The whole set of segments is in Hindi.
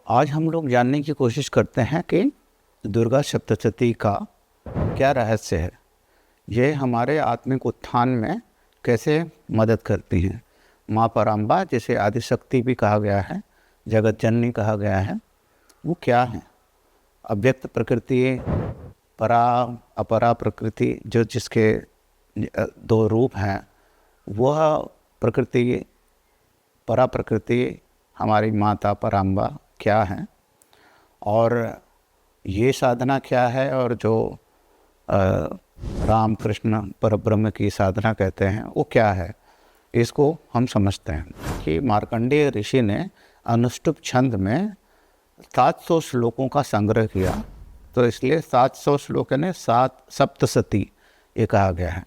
आज हम लोग जानने की कोशिश करते हैं कि दुर्गा सप्तशती का क्या रहस्य है। ये हमारे आत्मिक उत्थान में कैसे मदद करती हैं। माँ पराम्बा, जिसे आदिशक्ति भी कहा गया है, जगत जननी कहा गया है, वो क्या है? अव्यक्त प्रकृति, परा अपरा प्रकृति, जो जिसके दो रूप हैं, वह प्रकृति, परा प्रकृति हमारी माता पराम्बा क्या है, और ये साधना क्या है, और जो राम कृष्ण परब्रह्म की साधना कहते हैं वो क्या है। इसको हम समझते हैं कि मार्कंडेय ऋषि ने अनुष्टुप छंद में 700 श्लोकों का संग्रह किया, तो इसलिए 700 श्लोक ने सप्तशती ये कहा गया है।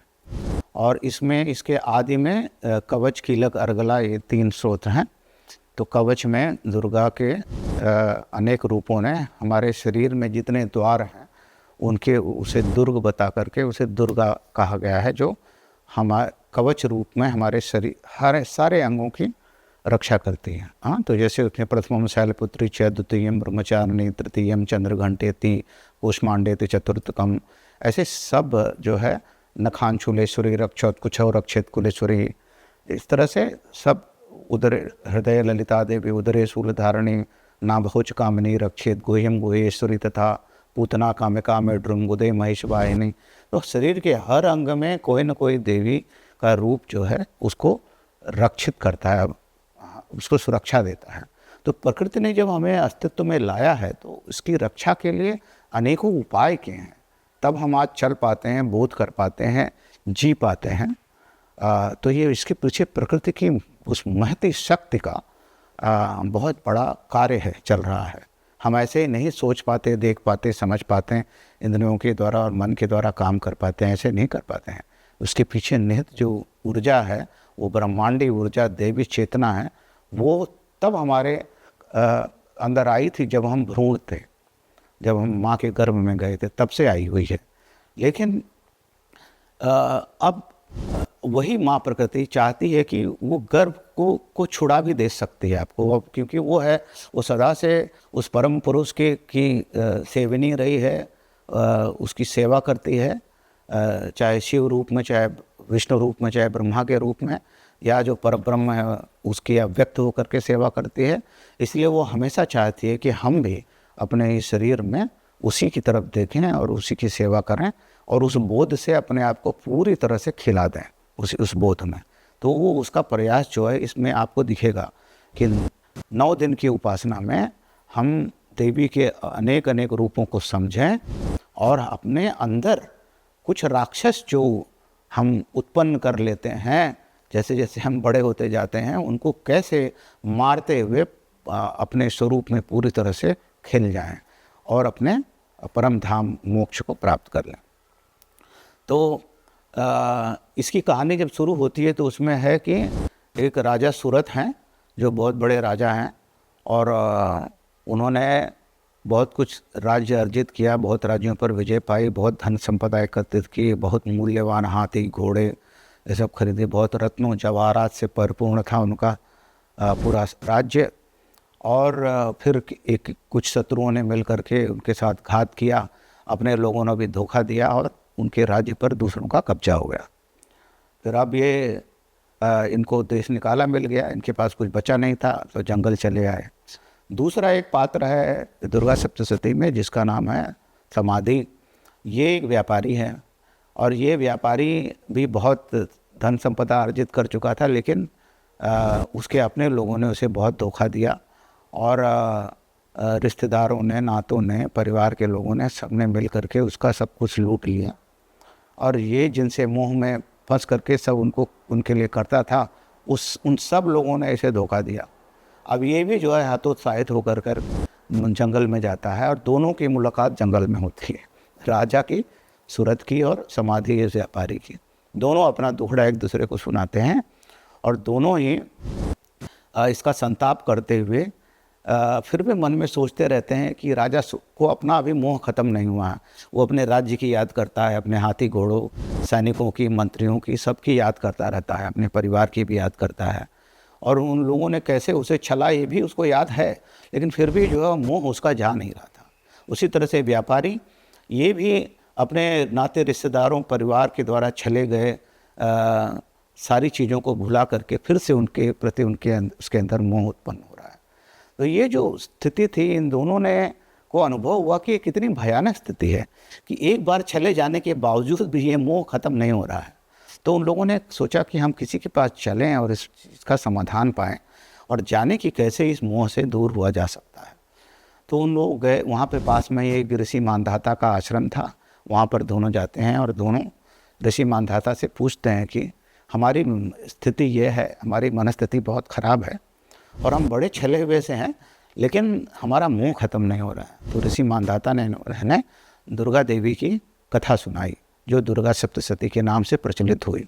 और इसमें इसके आदि में कवच, कीलक, अर्गला, ये 3 स्रोत हैं। तो कवच में दुर्गा के अनेक रूपों ने हमारे शरीर में जितने द्वार हैं उनके उसे दुर्ग बता करके उसे दुर्गा कहा गया है, जो हमारे कवच रूप में हमारे शरीर हर सारे अंगों की रक्षा करती है। हाँ, तो जैसे उसने प्रथमम शैलपुत्री च, द्वितीयम ब्रह्मचारिणी, तृतीयम चंद्रघंटेति, कूष्मांडेति, चतुर्थकम, ऐसे सब जो है, नखांशूलेश्वरी, रक्षोत्कुचौ रक्षित कुलेश्वरी, इस तरह से सब, उदर हृदय ललिता देवी, उदरे शूलधारिणी, नाभोज कामिनी, रक्षित गुह्यम गुहेश्वरी, तथा पूतना कामिका में ड्रुंगुदे महेश वाहिनी। तो शरीर के हर अंग में कोई न कोई देवी का रूप जो है उसको रक्षित करता है, उसको सुरक्षा देता है। तो प्रकृति ने जब हमें अस्तित्व में लाया है तो इसकी रक्षा के लिए अनेकों उपाय किए हैं, तब हम आज चल पाते हैं, बोध कर पाते हैं, जी पाते हैं। तो ये इसके पीछे प्रकृति की उस महती शक्ति का बहुत बड़ा कार्य है, चल रहा है। हम ऐसे नहीं सोच पाते, देख पाते, समझ पाते हैं, इंद्रियों के द्वारा और मन के द्वारा काम कर पाते हैं, ऐसे नहीं कर पाते हैं। उसके पीछे निहित जो ऊर्जा है, वो ब्रह्मांडी ऊर्जा, देवी चेतना है, वो तब हमारे अंदर आई थी जब हम भ्रूण थे, जब हम माँ के गर्भ में गए थे, तब से आई हुई है। लेकिन अब वही माँ प्रकृति चाहती है कि वो गर्भ को छुड़ा भी दे सकती है आपको, अब क्योंकि वो है, वो सदा से उस परम पुरुष की सेवनी रही है, उसकी सेवा करती है, चाहे शिव रूप में, चाहे विष्णु रूप में, चाहे ब्रह्मा के रूप में, या जो परब्रह्म है उसकी अव्यक्त होकर के सेवा करती है। इसलिए वो हमेशा चाहती है कि हम भी अपने इस शरीर में उसी की तरफ देखें और उसी की सेवा करें, और उस बोध से अपने आप को पूरी तरह से खिला दें उस बोध में। तो वो उसका प्रयास जो है, इसमें आपको दिखेगा कि 9 दिन की उपासना में हम देवी के अनेक अनेक रूपों को समझें, और अपने अंदर कुछ राक्षस जो हम उत्पन्न कर लेते हैं, जैसे जैसे हम बड़े होते जाते हैं, उनको कैसे मारते हुए अपने स्वरूप में पूरी तरह से खिल जाएं और अपने परम धाम मोक्ष को प्राप्त कर लें। तो इसकी कहानी जब शुरू होती है तो उसमें है कि एक राजा सूरत हैं, जो बहुत बड़े राजा हैं, और उन्होंने बहुत कुछ राज्य अर्जित किया, बहुत राज्यों पर विजय पाई, बहुत धन संपदा एकत्रित की, बहुत मूल्यवान हाथी घोड़े ये सब खरीदे, बहुत रत्नों जवाहरात से परिपूर्ण था उनका पूरा राज्य। और फिर कुछ शत्रुओं ने मिल करके उनके साथ घात किया, अपने लोगों ने भी धोखा दिया, और उनके राज्य पर दूसरों का कब्जा हो गया। फिर अब ये इनको देश निकाला मिल गया, इनके पास कुछ बचा नहीं था, तो जंगल चले आए। दूसरा एक पात्र है दुर्गा सप्तशती में, जिसका नाम है समाधि। ये एक व्यापारी है, और ये व्यापारी भी बहुत धन संपदा अर्जित कर चुका था, लेकिन उसके अपने लोगों ने उसे बहुत धोखा दिया, और रिश्तेदारों ने, नातों ने, परिवार के लोगों ने, सबने मिल करके उसका सब कुछ लूट लिया। और ये जिनसे मुंह में फंस करके सब उनके लिए करता था, उन सब लोगों ने इसे धोखा दिया। अब ये भी जो है हतोत्साहित होकर जंगल में जाता है, और दोनों की मुलाकात जंगल में होती है, राजा की, सूरत की, और समाधि इस व्यापारी की। दोनों अपना दुखड़ा एक दूसरे को सुनाते हैं, और दोनों ही इसका संताप करते हुए फिर भी मन में सोचते रहते हैं कि राजा को अपना अभी मोह खत्म नहीं हुआ है। वो अपने राज्य की याद करता है, अपने हाथी घोड़ों, सैनिकों की, मंत्रियों की, सबकी याद करता रहता है, अपने परिवार की भी याद करता है। और उन लोगों ने कैसे उसे छला ये भी उसको याद है, लेकिन फिर भी जो है मोह उसका जा नहीं रहा था। उसी तरह से व्यापारी ये भी अपने नाते रिश्तेदारों परिवार के द्वारा छले गए सारी चीज़ों को भुला करके फिर से उनके प्रति उसके अंदर मोह उत्पन्न हो रहा है। तो ये जो स्थिति थी इन दोनों ने को अनुभव हुआ कि कितनी भयानक स्थिति है कि एक बार चले जाने के बावजूद भी ये मोह ख़त्म नहीं हो रहा है। तो उन लोगों ने सोचा कि हम किसी के पास चलें और इस चीज़ का समाधान पाएँ और जाने कि कैसे इस मोह से दूर हुआ जा सकता है। तो उन लोग गए, वहाँ पे पास में एक ऋषि मानधाता का आश्रम था, वहाँ पर दोनों जाते हैं और दोनों ऋषि मानधाता से पूछते हैं कि हमारी स्थिति ये है, हमारी मनस्थिति बहुत ख़राब है और हम बड़े छले हुए से हैं, लेकिन हमारा मोह ख़त्म नहीं हो रहा है। तो ऋषि मानधाता ने दुर्गा देवी की कथा सुनाई, जो दुर्गा सप्तशती के नाम से प्रचलित हुई।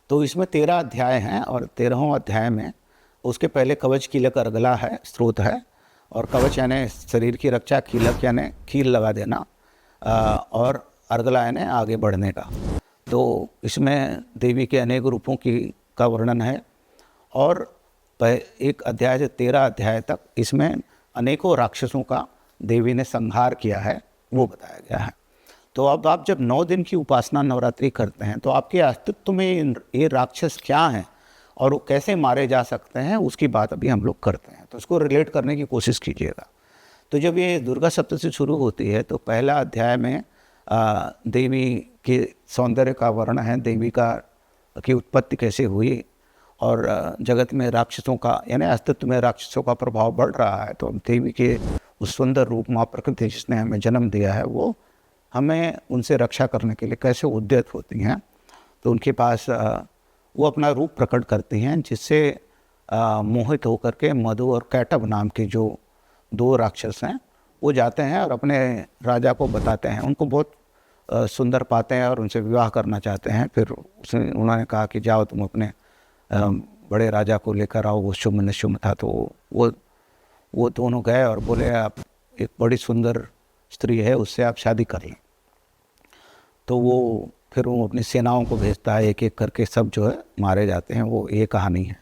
तो इसमें 13 अध्याय हैं और 13वें अध्याय में उसके पहले कवच कीलक अर्गला है, स्रोत है, और कवच यानी शरीर की रक्षा, कीलक यानी कील लगा देना, और अर्गला यानी आगे बढ़ने का। तो इसमें देवी के अनेक रूपों का वर्णन है और एक अध्याय से 13 अध्याय तक इसमें अनेकों राक्षसों का देवी ने संहार किया है, वो बताया गया है। तो अब आप जब 9 दिन की उपासना नवरात्रि करते हैं तो आपके अस्तित्व में ये राक्षस क्या हैं और वो कैसे मारे जा सकते हैं, उसकी बात अभी हम लोग करते हैं। तो उसको रिलेट करने की कोशिश कीजिएगा। तो जब ये दुर्गा सप्तशती शुरू होती है तो पहला अध्याय में देवी के सौंदर्य का वर्णन है, देवी की उत्पत्ति कैसे हुई और जगत में राक्षसों का यानी अस्तित्व में राक्षसों का प्रभाव बढ़ रहा है। तो देवी के उस सुंदर रूप माँ प्रकृति जिसने हमें जन्म दिया है, वो हमें उनसे रक्षा करने के लिए कैसे उद्यत होती हैं। तो उनके पास वो अपना रूप प्रकट करती हैं, जिससे मोहित होकर के मधु और कैटभ नाम के जो 2 राक्षस हैं वो जाते हैं और अपने राजा को बताते हैं। उनको बहुत सुंदर पाते हैं और उनसे विवाह करना चाहते हैं। फिर उन्होंने कहा कि जाओ तुम अपने बड़े राजा को लेकर आओ, वो शुम्भ निशुम्भ था। तो वो दोनों गए और बोले आप एक बड़ी सुंदर स्त्री है, उससे आप शादी कर लें। तो फिर वो अपनी सेनाओं को भेजता है, एक एक करके सब जो है मारे जाते हैं। वो ये कहानी है।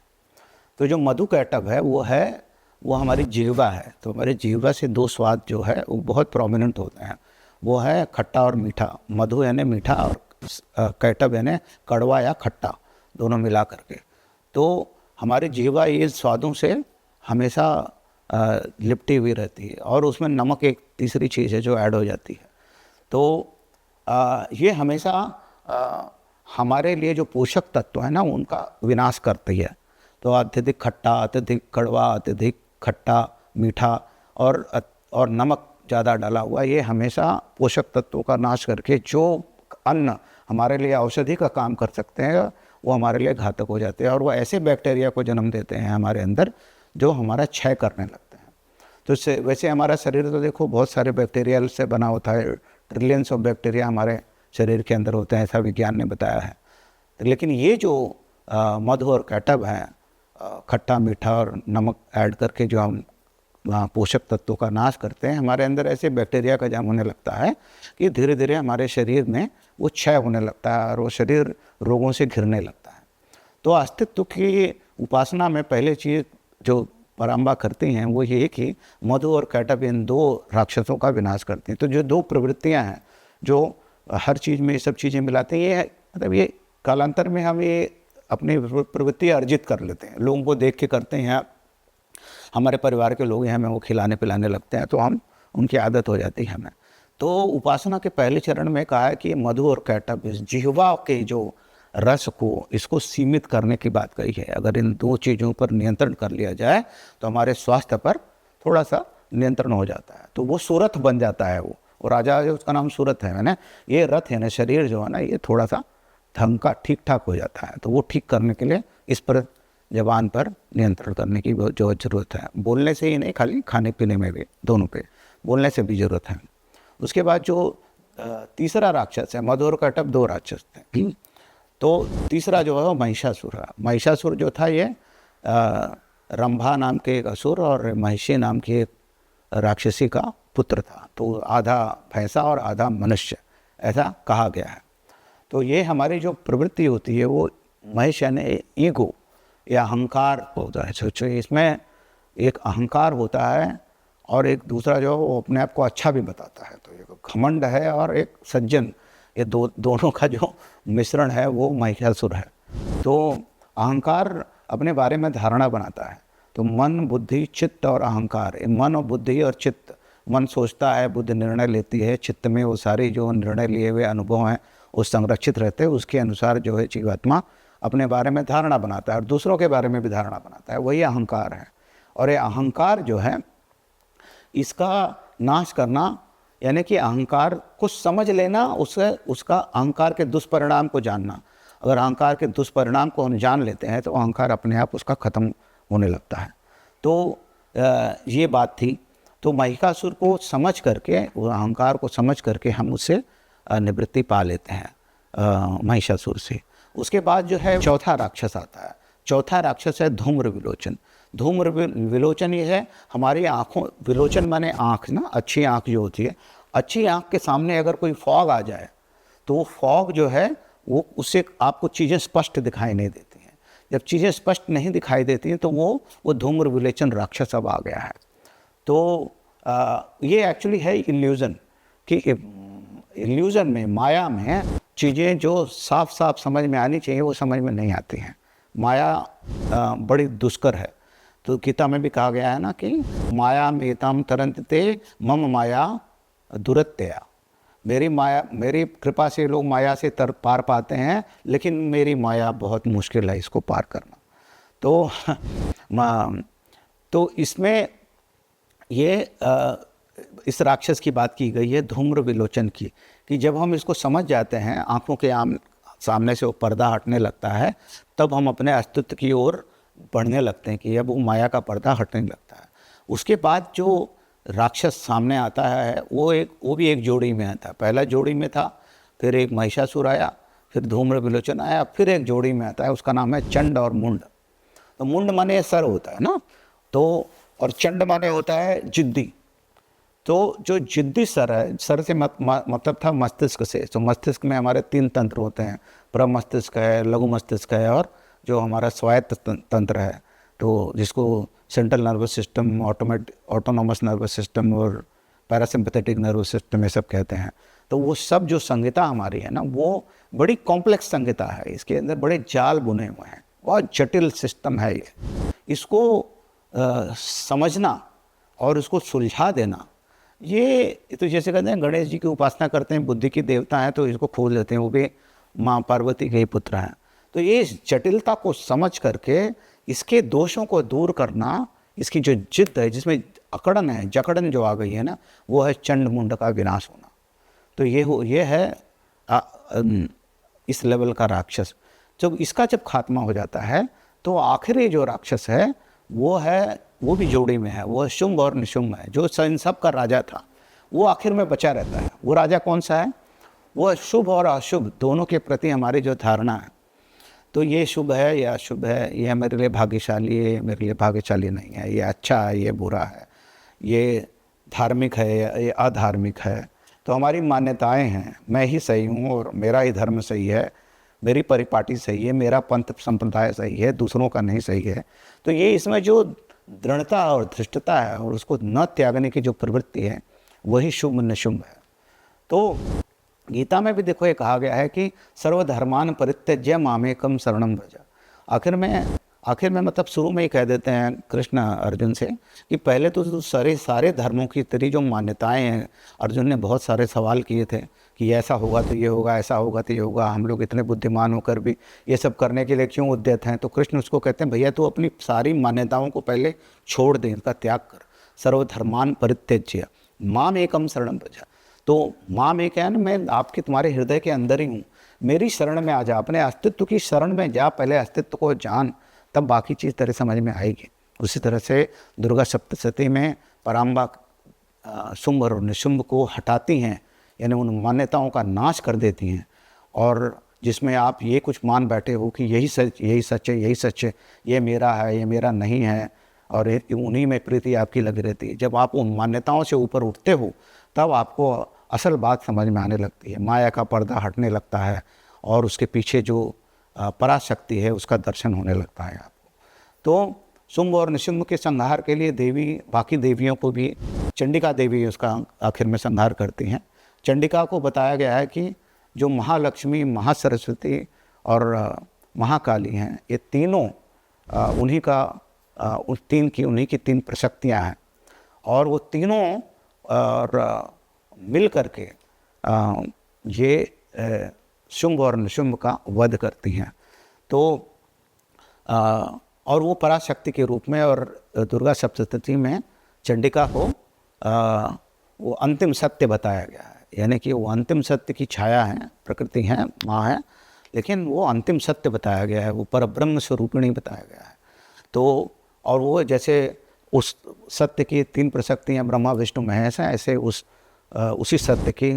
तो जो मधु कैटभ है वो हमारी जीवा है। तो हमारे जीवा से 2 स्वाद जो है वो बहुत प्रोमिनेंट होते हैं। वो है खट्टा और मीठा। मधु यानी मीठा और कैटभ यानी कड़वा या खट्टा, दोनों मिला करके। तो हमारी जीवा ये स्वादों से हमेशा लिपटी हुई रहती है और उसमें नमक एक तीसरी चीज़ है जो ऐड हो जाती है। तो ये हमेशा हमारे लिए जो पोषक तत्व है ना, उनका विनाश करती है। तो अत्यधिक खट्टा, अत्यधिक कड़वा, अत्यधिक खट्टा मीठा और नमक ज़्यादा डाला हुआ, ये हमेशा पोषक तत्वों का नाश करके जो अन्न हमारे लिए औषधि का काम कर सकते हैं वो हमारे लिए घातक हो जाते हैं और वो ऐसे बैक्टीरिया को जन्म देते हैं हमारे अंदर जो हमारा क्षय करने लगते हैं। तो वैसे हमारा शरीर तो देखो बहुत सारे बैक्टीरिया से बना होता है, ट्रिलियंस ऑफ बैक्टीरिया हमारे शरीर के अंदर होते हैं, ऐसा विज्ञान ने बताया है। लेकिन ये जो मधु और कैटभ हैं, खट्टा मीठा और नमक ऐड करके जो हम पोषक तत्वों का नाश करते हैं, हमारे अंदर ऐसे बैक्टीरिया का जन्म होने लगता है कि धीरे धीरे हमारे शरीर में वो क्षय होने लगता है और वो शरीर रोगों से घिरने लगता है। तो अस्तित्व की उपासना में पहले चीज़ जो पराम्बा करती हैं वो ये कि मधु और कैटभ इन 2 राक्षसों का विनाश करती हैं। तो जो 2 प्रवृत्तियां हैं जो हर चीज़ में ये सब चीज़ें मिलाते हैं, ये मतलब ये कालांतर में हम ये अपनी प्रवृत्ति अर्जित कर लेते हैं। लोगों को देख के करते हैं, हमारे परिवार के लोग हैं, हमें वो खिलाने पिलाने लगते हैं तो हम उनकी आदत हो जाती है हमें। तो उपासना के पहले चरण में कहा है कि मधु और कैटभ जिह्वा के जो रस को इसको सीमित करने की बात कही है। अगर इन 2 चीज़ों पर नियंत्रण कर लिया जाए तो हमारे स्वास्थ्य पर थोड़ा सा नियंत्रण हो जाता है। तो वो सुरथ बन जाता है। वो राजा जो उसका नाम सुरथ है ना, ये रथ है ना, शरीर जो है ना, ये थोड़ा सा ढंग का ठीक ठाक हो जाता है। तो वो ठीक करने के लिए इस पर ज़बान पर नियंत्रण करने की जो ज़रूरत है। बोलने से ही नहीं, खाली खाने पीने में भी, दोनों पे बोलने से भी ज़रूरत है। उसके बाद जो तीसरा राक्षस है, मधु और कैटभ 2 राक्षस थे। तो तीसरा जो है वो महिषासुर है। महिषासुर जो था ये रंभा नाम के एक असुर और महिषी नाम की एक राक्षसी का पुत्र था। तो आधा भैंसा और आधा मनुष्य, ऐसा कहा गया है। तो ये हमारी जो प्रवृत्ति होती है वो महिष यानी ईगो, या अहंकार होता है। सोचो इसमें एक अहंकार होता है और एक दूसरा जो वो अपने आप को अच्छा भी बताता है। तो एक घमंड है और एक सज्जन, ये दोनों का जो मिश्रण है वो महिषासुर है। तो अहंकार अपने बारे में धारणा बनाता है। तो मन, बुद्धि, चित्त और अहंकार, मन और बुद्धि और चित्त, मन सोचता है, बुद्धि निर्णय लेती है, चित्त में वो सारी जो निर्णय लिए हुए अनुभव हैं वो संरक्षित रहते हैं। उसके अनुसार जो है जीवात्मा अपने बारे में धारणा बनाता है और दूसरों के बारे में भी धारणा बनाता है, वही अहंकार है। और ये अहंकार जो है इसका नाश करना, यानी कि अहंकार को समझ लेना, उसका अहंकार के दुष्परिणाम को जानना। अगर अहंकार के दुष्परिणाम को हम जान लेते हैं तो अहंकार अपने आप उसका ख़त्म होने लगता है। तो ये बात थी। तो महिषासुर को समझ करके, वो अहंकार को समझ करके हम उससे निवृत्ति पा लेते हैं महिषासुर से। उसके बाद जो है चौथा राक्षस आता है। चौथा राक्षस है धूम्र विलोचन। धूम्र विलोचन ये है हमारी आँखों, विलोचन माने आँख ना, अच्छी आँख जो होती है, अच्छी आँख के सामने अगर कोई फॉग आ जाए तो वो फॉग जो है वो, उससे आपको चीज़ें स्पष्ट दिखाई नहीं देती हैं। जब चीज़ें स्पष्ट नहीं दिखाई देती हैं तो वो धूम्र विलोचन राक्षस अब आ गया है। तो ये एक्चुअली है इल्यूज़न, कि इल्यूज़न में, माया में चीज़ें जो साफ साफ समझ में आनी चाहिए वो समझ में नहीं आती हैं। माया बड़ी दुष्कर है। तो गीता में भी कहा गया है ना कि माया मेताम तरंतते मम माया दुरत्यया। मेरी माया, मेरी कृपा से लोग माया से पार पाते हैं, लेकिन मेरी माया बहुत मुश्किल है इसको पार करना। तो इसमें ये इस राक्षस की बात की गई है धूम्र विलोचन की, कि जब हम इसको समझ जाते हैं, आँखों के सामने से वो पर्दा हटने लगता है, तब हम अपने अस्तित्व की ओर बढ़ने लगते हैं कि अब वो माया का पर्दा हटने लगता है। उसके बाद जो राक्षस सामने आता है वो भी एक जोड़ी में आता है। पहला जोड़ी में था, फिर एक महिषासुर आया, फिर धूम्र विलोचन आया, फिर एक जोड़ी में आता है, उसका नाम है चंड और मुंड। तो मुंड माने सर होता है ना, तो और चंड माने होता है जिद्दी। तो जो जिद्दी सर है, सर से मतलब था मस्तिष्क से। तो मस्तिष्क में हमारे 3 तंत्र होते हैं, प्रमस्तिष्क है, लघु मस्तिष्क है और जो हमारा स्वायत्त तंत्र है, तो जिसको central nervous system, autonomous nervous system और पैरासिम्पैथेटिक नर्वस सिस्टम ये सब कहते हैं। तो वो सब जो संहिता हमारी है ना, वो बड़ी कॉम्प्लेक्स संहिता है। इसके अंदर बड़े जाल बुने हुए हैं, बहुत जटिल सिस्टम है ये। इसको समझना और उसको सुलझा देना, ये तो जैसे कहते हैं गणेश जी की उपासना करते हैं, बुद्धि की देवता हैं, तो इसको खोज लेते हैं, वो भी माँ पार्वती के ही पुत्र हैं। तो ये जटिलता को समझ करके इसके दोषों को दूर करना, इसकी जो जिद है, जिसमें अकड़न है, जकड़न जो आ गई है ना, वो है चंड मुंड का विनाश होना। तो ये है इस लेवल का राक्षस। जब इसका खात्मा हो जाता है तो आखिरी जो राक्षस है वो भी जोड़ी में है, वो शुंभ और निशुंभ है, जो इन सब का राजा था, वो आखिर में बचा रहता है। वो राजा कौन सा है? वो शुभ और अशुभ दोनों के प्रति हमारी जो धारणा है, तो ये शुभ है या अशुभ है, ये मेरे लिए भाग्यशाली है, ये मेरे लिए भाग्यशाली नहीं है, ये अच्छा है, ये बुरा है, ये धार्मिक है या ये अधार्मिक है। तो हमारी मान्यताएं हैं, मैं ही सही हूँ और मेरा ही धर्म सही है, मेरी परिपाटी सही है, मेरा पंथ संप्रदाय सही है, दूसरों का नहीं सही है। तो ये इसमें जो दृढ़ता और धृष्टता है और उसको न त्यागने की जो प्रवृत्ति है, वही शुभ निशुंभ है। तो गीता में भी देखो ये कहा गया है कि सर्वधर्मान परित्यज्य मामेकम शरणं व्रज। आखिर में मतलब शुरू में ही कह देते हैं कृष्ण अर्जुन से कि पहले तो सारे धर्मों की तेरी जो मान्यताएं हैं, अर्जुन ने बहुत सारे सवाल किए थे कि ऐसा होगा तो ये होगा, ऐसा होगा तो ये होगा, हम लोग इतने बुद्धिमान होकर भी ये सब करने के लिए क्यों उद्यत हैं। तो कृष्ण उसको कहते हैं, भैया तू अपनी सारी मान्यताओं को पहले छोड़ दे, इनका त्याग कर। सर्वधर्मान परित्यज्य माम एकम शरणं व्रज। तो माँ में क्या है ना, मैं आपके तुम्हारे हृदय के अंदर ही हूँ, मेरी शरण में आ जा, अपने अस्तित्व की शरण में जा, पहले अस्तित्व को जान, तब बाकी चीज़ तेरे समझ में आएगी। उसी तरह से दुर्गा सप्तशती में पराम्बा शुंभ और निशुंभ को हटाती हैं, यानी उन मान्यताओं का नाश कर देती हैं। और जिसमें आप ये कुछ मान बैठे हो कि यही सच है, यही सच है, ये मेरा है, ये मेरा नहीं है, और उन्हीं में प्रीति आपकी लगी रहती है। जब आप उन मान्यताओं से ऊपर उठते हो तब आपको असल बात समझ में आने लगती है, माया का पर्दा हटने लगता है और उसके पीछे जो पराशक्ति है उसका दर्शन होने लगता है आपको। तो शुंभ और निशुंभ के संहार के लिए देवी बाकी देवियों को भी, चंडिका देवी उसका आखिर में संहार करती हैं। चंडिका को बताया गया है कि जो महालक्ष्मी, महासरस्वती और महाकाली हैं, ये तीनों उन्हीं की तीन प्रशक्तियाँ हैं, और वो तीनों मिल करके ये शुंभ और निशुंभ का वध करती हैं। तो और वो पराशक्ति के रूप में, और दुर्गा सप्तशती में चंडिका को वो अंतिम सत्य बताया गया है, यानी कि वो अंतिम सत्य की छाया है, प्रकृति है, माँ है, लेकिन वो अंतिम सत्य बताया गया है, वो परब्रह्म स्वरूपिणी बताया गया है। तो और वो जैसे उस सत्य की तीन प्रशक्तियाँ ब्रह्मा विष्णु महेश हैं, ऐसे उसी सत्य की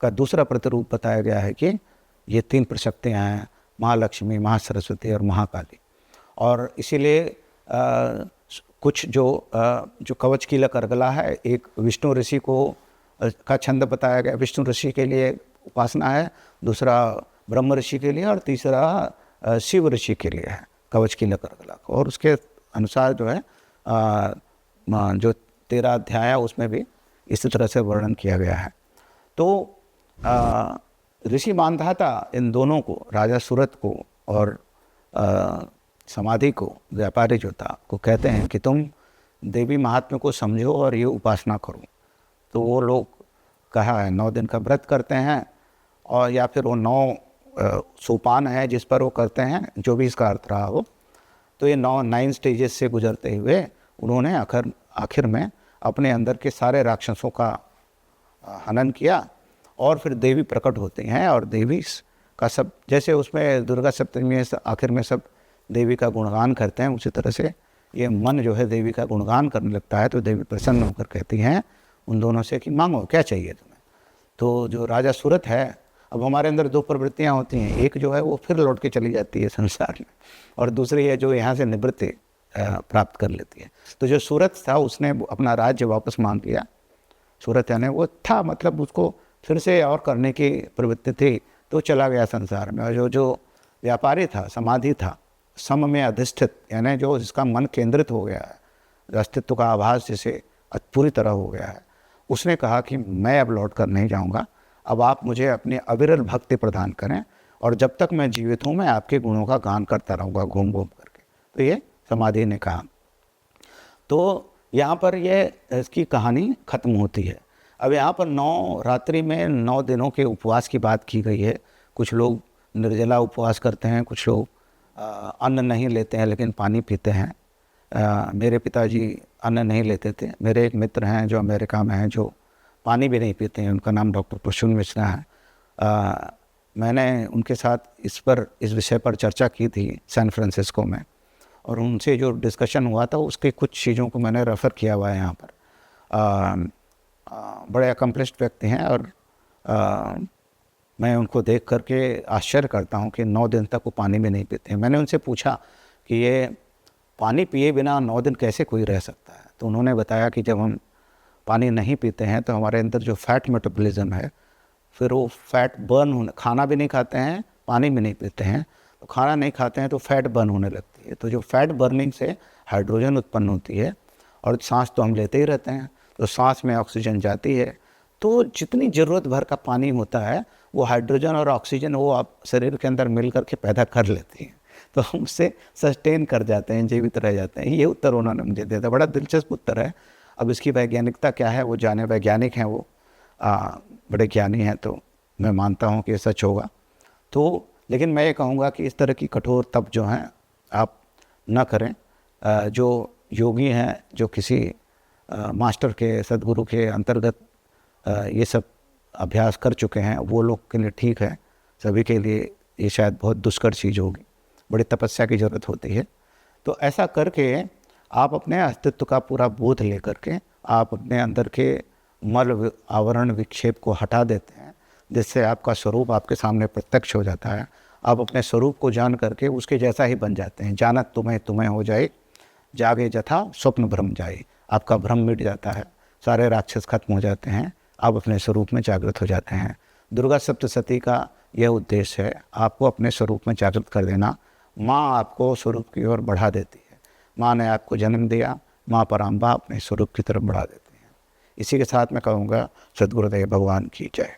का दूसरा प्रतिरूप बताया गया है कि ये तीन प्रशक्तियाँ हैं, महालक्ष्मी, महासरस्वती और महाकाली। और इसीलिए कुछ जो कवच कीलक अर्गला है, एक विष्णु ऋषि का छंद बताया गया, विष्णु ऋषि के लिए उपासना है, दूसरा ब्रह्म ऋषि के लिए, और तीसरा शिव ऋषि के लिए है कवच कीलक अर्गला। और उसके अनुसार जो है जो 13 अध्याय है उसमें भी इसी तरह से वर्णन किया गया है। तो ऋषि मानधाता इन दोनों को, राजा सूरत को और समाधि को, व्यापारी जो था, को कहते हैं कि तुम देवी महात्म्य को समझो और ये उपासना करो। तो वो लोग कहा है 9 दिन का व्रत करते हैं, और या फिर वो 9 सोपान है जिस पर वो करते हैं, जो भी इसका अर्थ रहा हो। तो ये 9 स्टेजेस से गुजरते हुए उन्होंने आखिर में अपने अंदर के सारे राक्षसों का हनन किया, और फिर देवी प्रकट होती हैं, और देवी का सब, जैसे उसमें दुर्गा सप्तमी में आखिर में सब देवी का गुणगान करते हैं, उसी तरह से ये मन जो है देवी का गुणगान करने लगता है। तो देवी प्रसन्न होकर कहती हैं उन दोनों से कि मांगो, क्या चाहिए तुम्हें। तो जो राजा सूरत है, अब हमारे अंदर 2 प्रवृत्तियाँ होती हैं, एक जो है वो फिर लौट के चली जाती है संसार में, और दूसरी है जो यहाँ से निवृत्ति प्राप्त कर लेती है। तो जो सूरत था उसने अपना राज्य वापस मांग लिया। सूरत यानी वो था, मतलब उसको फिर से और करने की प्रवृत्ति थी, तो चला गया संसार में। और जो व्यापारी था, समाधि था, सम में अधिष्ठित, यानी जो जिसका मन केंद्रित हो गया है, अस्तित्व का आभास जिसे पूरी तरह हो गया है, उसने कहा कि मैं अब लौट कर नहीं जाऊंगा, अब आप मुझे अपनी अविरल भक्ति प्रदान करें, और जब तक मैं जीवित हूँ मैं आपके गुणों का गान करता रहूँगा घूम घूम करके। तो ये समाधि ने कहा। तो यहाँ पर ये इसकी कहानी खत्म होती है। अब यहाँ पर 9 रात्रि में 9 दिनों के उपवास की बात की गई है। कुछ लोग निर्जला उपवास करते हैं, कुछ लोग अन्न नहीं लेते हैं लेकिन पानी पीते हैं। मेरे पिताजी अन्न नहीं लेते थे। मेरे एक मित्र हैं जो अमेरिका में हैं, जो पानी भी नहीं पीते हैं, उनका नाम डॉक्टर प्रसून मिश्रा है। मैंने उनके साथ इस विषय पर चर्चा की थी सैन फ्रांसिस्को में, और उनसे जो डिस्कशन हुआ था उसके कुछ चीज़ों को मैंने रेफ़र किया हुआ है यहाँ पर। बड़े अकम्प्लिश्ड व्यक्ति हैं, और मैं उनको देख करके आश्चर्य करता हूँ कि 9 दिन तक वो पानी भी नहीं पीते हैं। मैंने उनसे पूछा कि ये पानी पिए बिना 9 दिन कैसे कोई रह सकता है। तो उन्होंने बताया कि जब हम पानी नहीं पीते हैं तो हमारे अंदर जो फैट मेटाबॉलिज्म है, फिर वो फैट बर्न होने, खाना भी नहीं खाते हैं, पानी भी नहीं पीते हैं, तो खाना नहीं खाते हैं तो फैट बर्न होने लगती है। तो जो फैट बर्निंग से हाइड्रोजन उत्पन्न होती है, और सांस तो हम लेते ही रहते हैं, तो सांस में ऑक्सीजन जाती है, तो जितनी ज़रूरत भर का पानी होता है वो हाइड्रोजन और ऑक्सीजन वो आप शरीर के अंदर मिल करके पैदा कर लेती हैं, तो हम उससे सस्टेन कर जाते हैं, जीवित रह जाते हैं। ये उत्तर उन्होंने मुझे दिया था, बड़ा दिलचस्प उत्तर है। अब इसकी वैज्ञानिकता क्या है वो जाने, वैज्ञानिक हैं वो, बड़े ज्ञानी हैं, तो मैं मानता हूँ कि ये सच होगा। तो लेकिन मैं ये कहूँगा कि इस तरह की कठोर तप जो हैं आप न करें। जो योगी हैं, जो किसी मास्टर के, सदगुरु के अंतर्गत ये सब अभ्यास कर चुके हैं, वो लोग के लिए ठीक है। सभी के लिए ये शायद बहुत दुष्कर चीज़ होगी, बड़ी तपस्या की ज़रूरत होती है। तो ऐसा करके आप अपने अस्तित्व का पूरा बोध लेकर के आप अपने अंदर के मल आवरण विक्षेप को हटा देते हैं, जिससे आपका स्वरूप आपके सामने प्रत्यक्ष हो जाता है। आप अपने स्वरूप को जान करके उसके जैसा ही बन जाते हैं। जानत तुम्हें तुम्हें हो जाए, जागे जथा स्वप्न भ्रम जाए। आपका भ्रम मिट जाता है, सारे राक्षस खत्म हो जाते हैं, आप अपने स्वरूप में जागृत हो जाते हैं। दुर्गा सप्तशती का यह उद्देश्य है, आपको अपने स्वरूप में जागृत कर देना। माँ आपको स्वरूप की ओर बढ़ा देती है। माँ ने आपको जन्म दिया, माँ पराम्बा अपने स्वरूप की तरफ बढ़ा देते हैं। इसी के साथ मैं कहूँगा सद्गुरुदेव भगवान की जय।